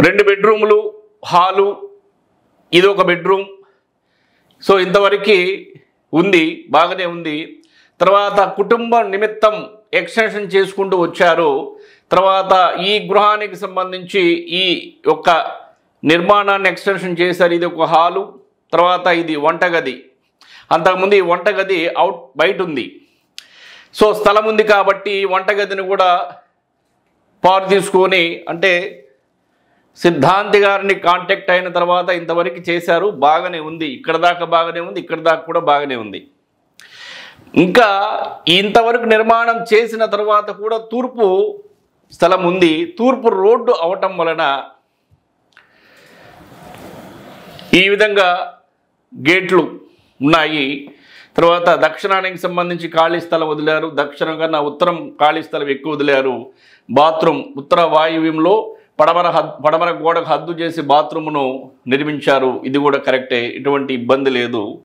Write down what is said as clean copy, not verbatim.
2 బెడ్రూములు, hall, ఇది ఒక bedroom. So ఇంతవరకు ఉంది, బాగానే ఉంది. తర్వాత కుటుంబ నిమిత్తం ఎక్స్టెన్షన్ చేసుకుంటూ వచ్చారు. తర్వాత ఈ గృహానికి సంబంధించి ఈ యొక్క నిర్మాణాన్ని ఎక్స్టెన్షన్ చేశారు. ఇది ఒక హాలు, తర్వాత ఇది వంటగది. అంతకుముందు ఈ వంటగది బయట ఉంది. సో స్థలం ఉంది కాబట్టి వంటగదిని కూడా పారు తీసుకొని, అంటే సిద్ధాంతి గారిని కాంటాక్ట్ అయిన తర్వాత ఇంతవరకు చేశారు, బాగానే ఉంది. ఇక్కడ దాకా బాగానే ఉంది, ఇక్కడ దాకా కూడా బాగానే ఉంది. ఇంకా ఇంతవరకు నిర్మాణం చేసిన తర్వాత కూడా తూర్పు స్థలం ఉంది. తూర్పు రోడ్డు అవటం వలన ఈ విధంగా గేట్లు ఉన్నాయి. తర్వాత దక్షిణానికి సంబంధించి ఖాళీ స్థలం వదిలారు. దక్షిణం కన్నా ఉత్తరం ఖాళీ స్థలం ఎక్కువ వదిలారు. బాత్రూమ్ ఉత్తర వాయువ్యంలో పడమర గోడకు హద్దు చేసి బాత్రూమ్ను నిర్మించారు. ఇది కూడా కరెక్టే, ఎటువంటి ఇబ్బంది లేదు.